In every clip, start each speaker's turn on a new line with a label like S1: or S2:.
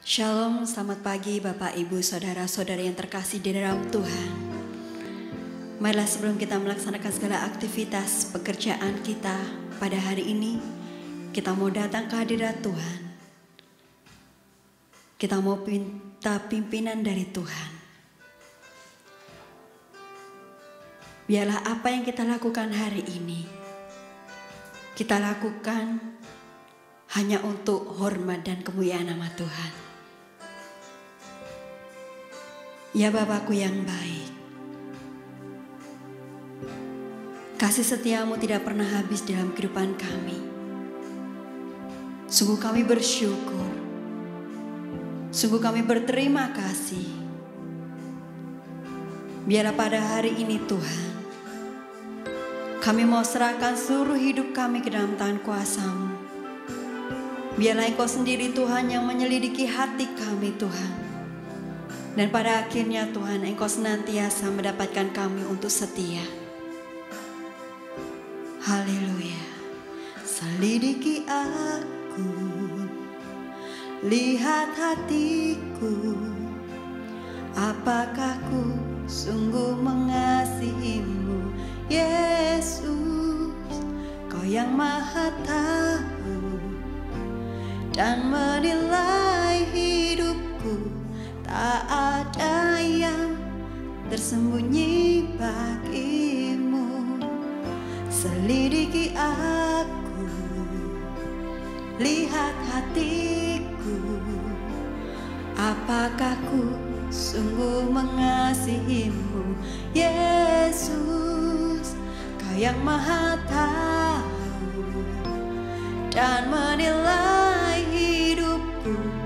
S1: Shalom, selamat pagi Bapak, Ibu, Saudara-saudara yang terkasih di dalam Tuhan. Marilah sebelum kita melaksanakan segala aktivitas pekerjaan kita pada hari ini, kita mau datang ke hadirat Tuhan. Kita mau minta pimpinan dari Tuhan. Biarlah apa yang kita lakukan hari ini, kita lakukan hanya untuk hormat dan kemuliaan nama Tuhan. Ya Bapakku yang baik, kasih setiamu tidak pernah habis dalam kehidupan kami. Sungguh kami bersyukur, sungguh kami berterima kasih. Biarlah pada hari ini Tuhan, kami mau serahkan seluruh hidup kami ke dalam tangan kuasa-Mu. Biarlah Engkau sendiri Tuhan yang menyelidiki hati kami Tuhan. Dan pada akhirnya Tuhan, Engkau senantiasa mendapatkan kami untuk setia. Haleluya. Selidiki aku, lihat hatiku, apakah ku sungguh mengasihimu, Yesus. Kau yang maha tahu dan menilai hidupku. Tak ada yang tersembunyi bagimu. Selidiki aku, lihat hatiku, apakah ku sungguh mengasihimu, Yesus. Kau yang maha tahu dan menilai hidupku.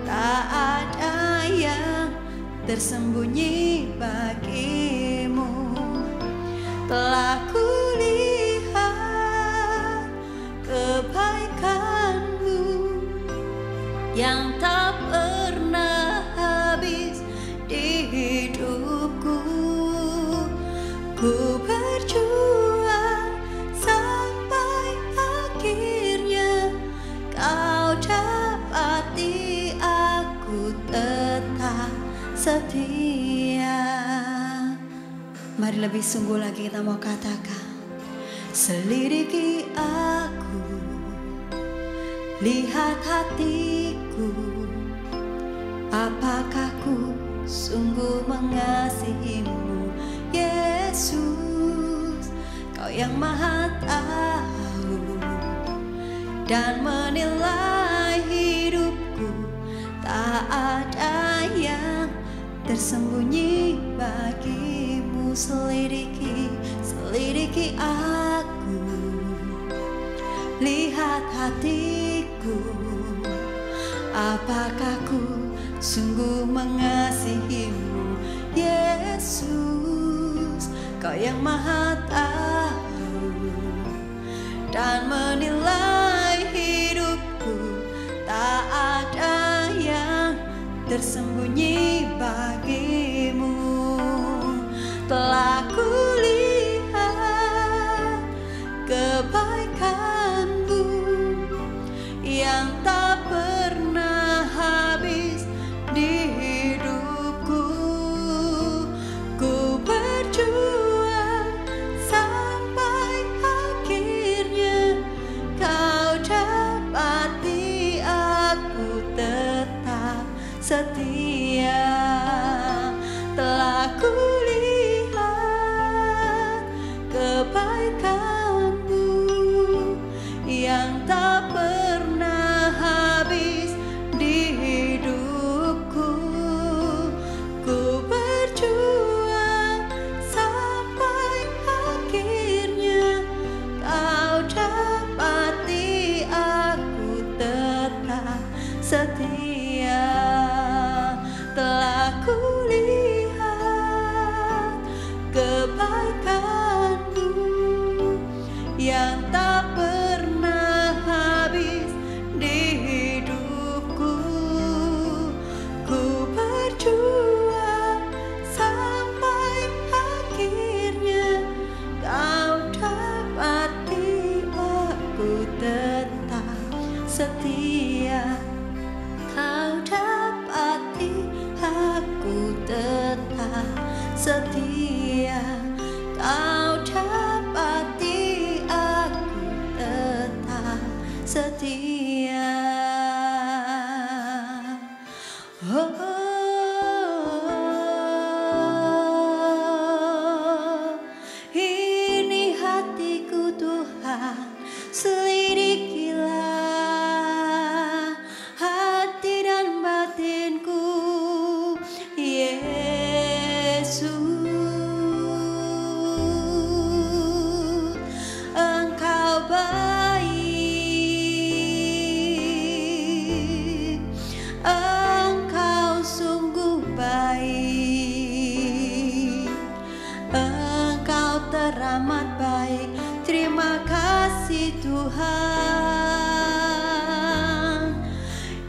S1: Tak ada yang tersembunyi bagimu. Telah kulihat kebaikan-Mu yang tak pernah habis di hidupku. Ku berjuang sampai akhirnya Kau dapati aku tetap setia. Mari lebih sungguh lagi kita mau katakan, selidiki aku, lihat hatiku, apakah ku sungguh mengasihimu, Yesus. Kau yang maha tahu dan menilai hidupku. Tak ada yang tersembunyi bagimu. Selidiki aku, lihat hatiku, apakah ku sungguh mengasihimu, Yesus. Kau yang maha tahu dan menilai hidupku. Tak ada yang tersembunyi bagimu. Telah kulihat kebaikan-Mu yang tak pernah habis di hidupku. Ku berjuang sampai akhirnya Kau dapati aku tetap setia. Telah kulihat kebaikan-Mu yang tak pernah habis di hidupku. Ku berjuang sampai akhirnya Kau dapati aku tetap setia. Telah kulihat kebaikan-Mu yang tak pernah habis di hidupku. Ku berjuang sampai akhirnya Kau dapati aku tetap setia. Ini hatiku Tuhan, selidikilah hati dan batinku, Yesus. Engkau baik, Engkau sungguh baik, Engkau teramat baik. Terima kasih Tuhan.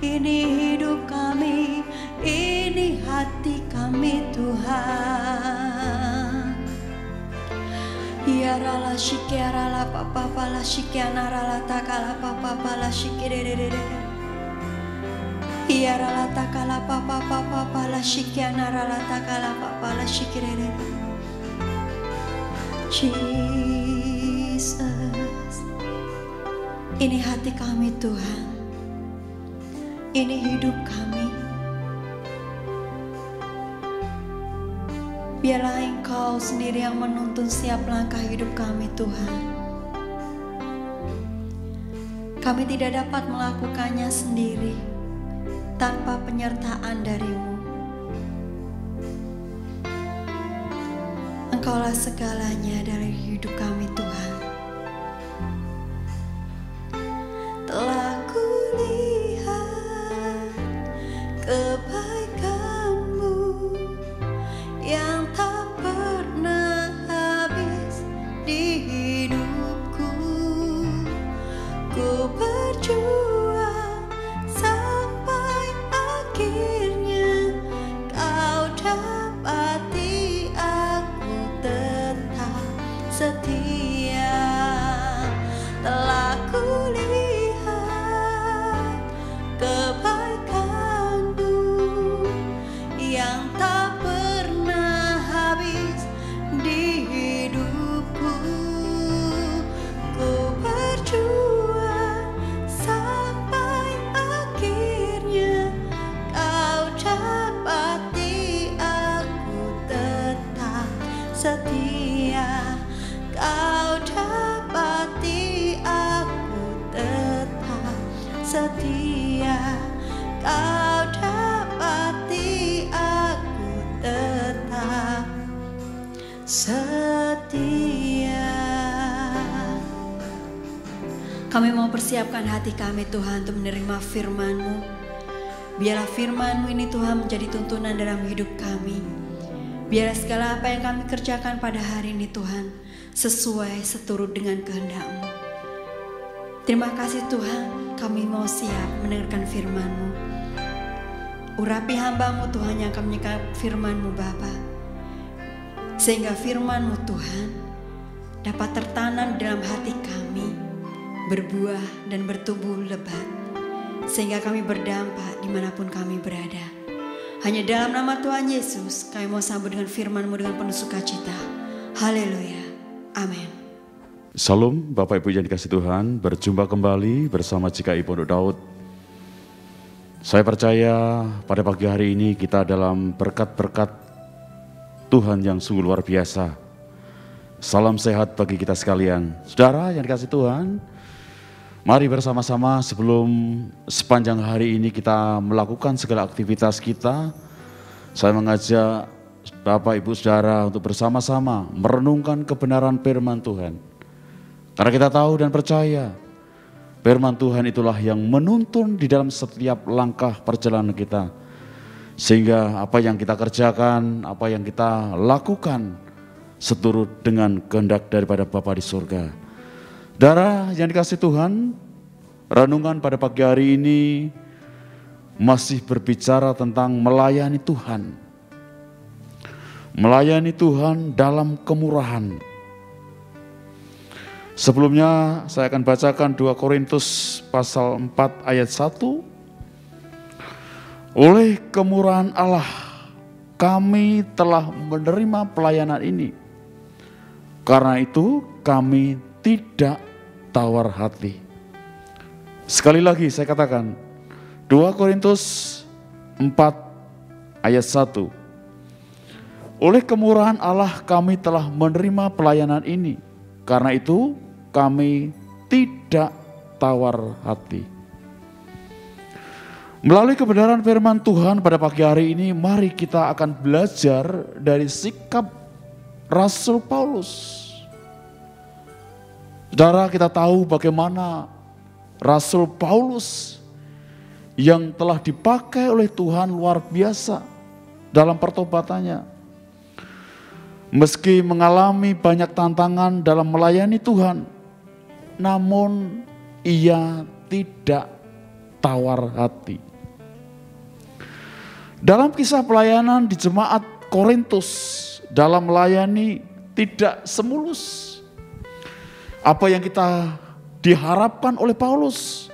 S1: Ini hidup kami, ini hati kami Tuhan. Ya rala shikiara la papa pala shikiana rala takala papa pala shikirere. Ya rala takala papa papa pala shikiana rala takala papa la shikirere. Jesus, ini hati kami Tuhan, ini hidup kami. Biarlah Engkau sendiri yang menuntun setiap langkah hidup kami Tuhan. Kami tidak dapat melakukannya sendiri tanpa penyertaan dari-Mu. Engkaulah segalanya dari hidup kami Tuhan. Telah kulihat kebaikan-Mu yang tak pernah habis di hidupku. Ku berjuang sampai akhirnya Kau dapati aku tetap setia. Telah kulihat kebaikan-Mu yang tak pernah habis di hidupku. Ku berjuang sampai akhirnya Kau dapati aku tetap setia. Kau dapati aku tetap setia. Kau dapati aku tetap setia. Kami mau persiapkan hati kami Tuhan untuk menerima firman-Mu. Biarlah firman-Mu ini Tuhan menjadi tuntunan dalam hidup kami. Biarlah segala apa yang kami kerjakan pada hari ini Tuhan sesuai seturut dengan kehendak-Mu. Terima kasih Tuhan, kami mau siap mendengarkan firman-Mu. Urapi hamba-Mu Tuhan yang akan menyikapi firman-Mu Bapa, sehingga firman-Mu Tuhan dapat tertanam dalam hati kami, berbuah dan bertumbuh lebat, sehingga kami berdampak dimanapun kami berada. Hanya dalam nama Tuhan Yesus kami mau sambut dengan firman-Mu dengan penuh sukacita. Haleluya, amin.
S2: Salam Bapak Ibu yang dikasihi Tuhan, berjumpa kembali bersama GKI Pondok Daud. Saya percaya pada pagi hari ini kita dalam berkat-berkat Tuhan yang sungguh luar biasa. Salam sehat bagi kita sekalian. Saudara yang dikasihi Tuhan, mari bersama-sama sebelum sepanjang hari ini kita melakukan segala aktivitas kita. Saya mengajak Bapak Ibu Saudara untuk bersama-sama merenungkan kebenaran firman Tuhan. Karena kita tahu dan percaya firman Tuhan itulah yang menuntun di dalam setiap langkah perjalanan kita. Sehingga apa yang kita kerjakan, apa yang kita lakukan seturut dengan kehendak daripada Bapa di surga. Saudara yang dikasihi Tuhan, renungan pada pagi hari ini masih berbicara tentang melayani Tuhan. Melayani Tuhan dalam kemurahan. Sebelumnya saya akan bacakan 2 Korintus pasal 4 ayat 1. Oleh kemurahan Allah kami telah menerima pelayanan ini. Karena itu kami tidak tawar hati. Sekali lagi saya katakan, 2 Korintus 4 ayat 1. Oleh kemurahan Allah kami telah menerima pelayanan ini. Karena itu kami tidak tawar hati. Melalui kebenaran firman Tuhan pada pagi hari ini, mari kita akan belajar dari sikap Rasul Paulus. Saudara, kita tahu bagaimana Rasul Paulus yang telah dipakai oleh Tuhan luar biasa dalam pertobatannya. Meski mengalami banyak tantangan dalam melayani Tuhan, namun ia tidak tawar hati. Dalam kisah pelayanan di jemaat Korintus, dalam melayani tidak semulus apa yang kita diharapkan oleh Paulus,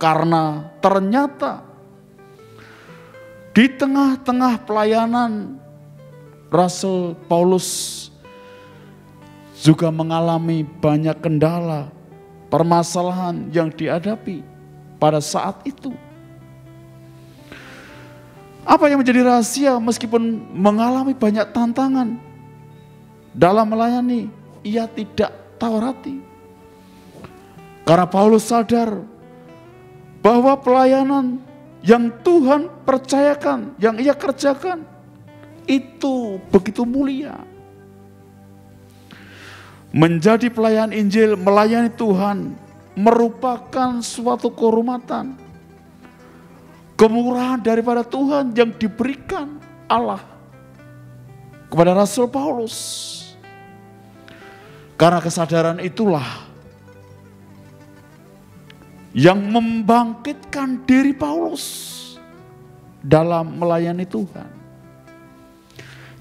S2: karena ternyata di tengah-tengah pelayanan Rasul Paulus juga mengalami banyak kendala, permasalahan yang dihadapi pada saat itu. Apa yang menjadi rahasia meskipun mengalami banyak tantangan dalam melayani, ia tidak tawar hati. Karena Paulus sadar bahwa pelayanan yang Tuhan percayakan, yang ia kerjakan, itu begitu mulia. Menjadi pelayan Injil, melayani Tuhan merupakan suatu kehormatan, kemurahan daripada Tuhan yang diberikan Allah kepada Rasul Paulus. Karena kesadaran itulah yang membangkitkan diri Paulus dalam melayani Tuhan.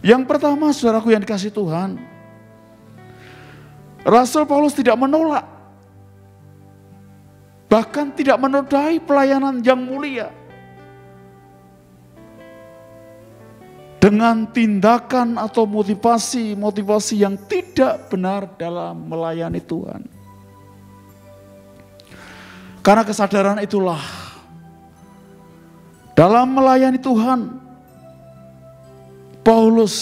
S2: Yang pertama, saudaraku yang dikasihi Tuhan, Rasul Paulus tidak menolak, bahkan tidak menodai pelayanan yang mulia dengan tindakan atau motivasi yang tidak benar dalam melayani Tuhan. Karena kesadaran itulah, dalam melayani Tuhan, Paulus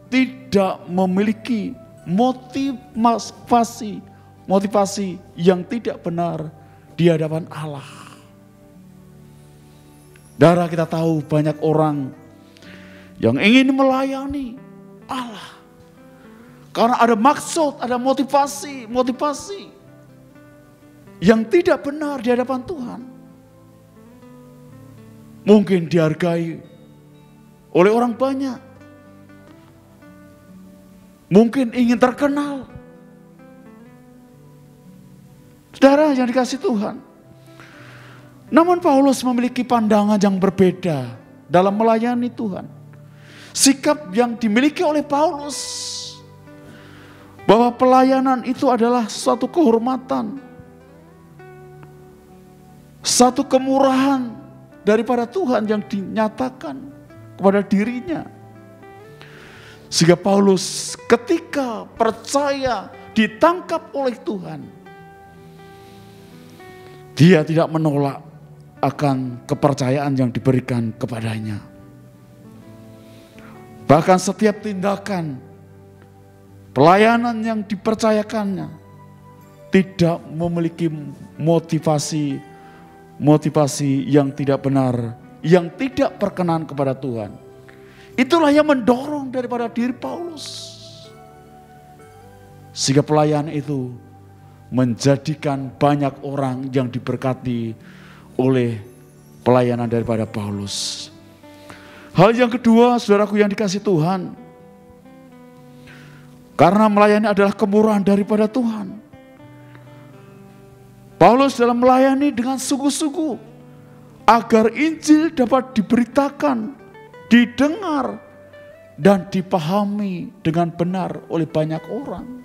S2: tidak memiliki motivasi yang tidak benar di hadapan Allah. Saudara, kita tahu banyak orang yang ingin melayani Allah karena ada maksud, ada motivasi yang tidak benar di hadapan Tuhan. Mungkin dihargai oleh orang banyak, mungkin ingin terkenal. Saudara yang dikasihi Tuhan, namun Paulus memiliki pandangan yang berbeda dalam melayani Tuhan. Sikap yang dimiliki oleh Paulus bahwa pelayanan itu adalah suatu kehormatan, satu kemurahan daripada Tuhan yang dinyatakan kepada dirinya. Sehingga Paulus ketika percaya ditangkap oleh Tuhan, dia tidak menolak akan kepercayaan yang diberikan kepadanya. Bahkan setiap tindakan pelayanan yang dipercayakannya tidak memiliki motivasi yang tidak benar, yang tidak berkenan kepada Tuhan. Itulah yang mendorong daripada diri Paulus, sehingga pelayanan itu menjadikan banyak orang yang diberkati oleh pelayanan daripada Paulus. Hal yang kedua, saudaraku yang dikasihi Tuhan, karena melayani adalah kemurahan daripada Tuhan, Paulus dalam melayani dengan sungguh-sungguh agar Injil dapat diberitakan, didengar, dan dipahami dengan benar oleh banyak orang.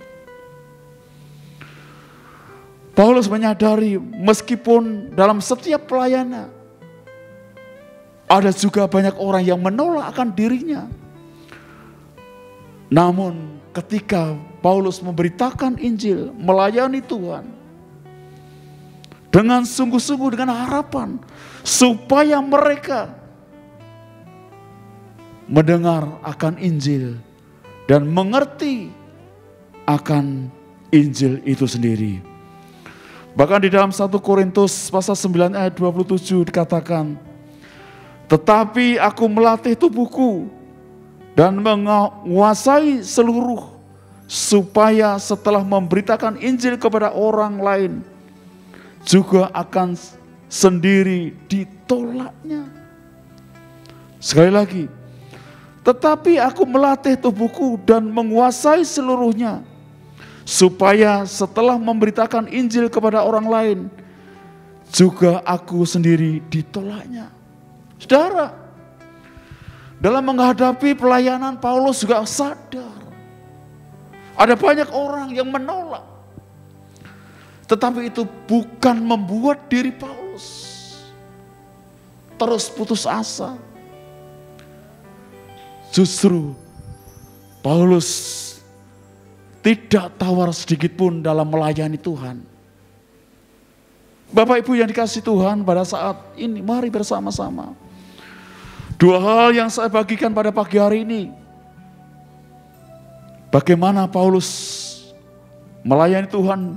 S2: Paulus menyadari meskipun dalam setiap pelayanan ada juga banyak orang yang menolak akan dirinya. Namun ketika Paulus memberitakan Injil, melayani Tuhan dengan sungguh-sungguh, dengan harapan supaya mereka mendengar akan Injil dan mengerti akan Injil itu sendiri. Bahkan di dalam 1 Korintus pasal 9 ayat 27 dikatakan, tetapi aku melatih tubuhku dan menguasai seluruh, supaya setelah memberitakan Injil kepada orang lain, juga akan sendiri ditolaknya. Sekali lagi, tetapi aku melatih tubuhku dan menguasai seluruhnya, supaya setelah memberitakan Injil kepada orang lain, juga aku sendiri ditolaknya. Saudara, dalam menghadapi pelayanan Paulus juga sadar ada banyak orang yang menolak. Tetapi itu bukan membuat diri Paulus terus putus asa. Justru Paulus tidak tawar sedikit pun dalam melayani Tuhan. Bapak Ibu yang dikasihi Tuhan, pada saat ini mari bersama-sama. Dua hal yang saya bagikan pada pagi hari ini. Bagaimana Paulus melayani Tuhan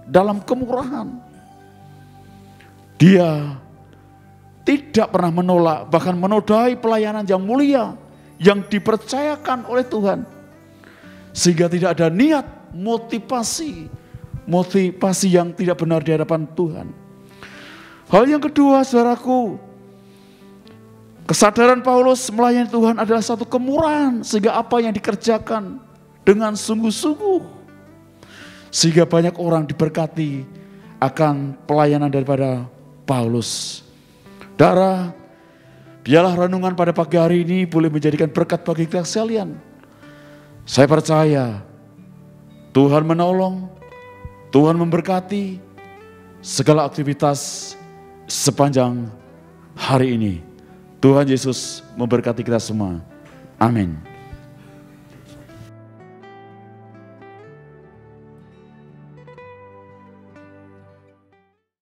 S2: dalam kemurahan. Dia tidak pernah menolak, bahkan menodai pelayanan yang mulia yang dipercayakan oleh Tuhan. Sehingga tidak ada niat motivasi yang tidak benar di hadapan Tuhan. Hal yang kedua, saudaraku, kesadaran Paulus melayani Tuhan adalah satu kemurahan, sehingga apa yang dikerjakan dengan sungguh-sungguh, sehingga banyak orang diberkati akan pelayanan daripada Paulus. Saudara, biarlah renungan pada pagi hari ini boleh menjadikan berkat bagi kita sekalian. Saya percaya Tuhan menolong, Tuhan memberkati segala aktivitas sepanjang hari ini. Tuhan Yesus memberkati kita semua. Amin.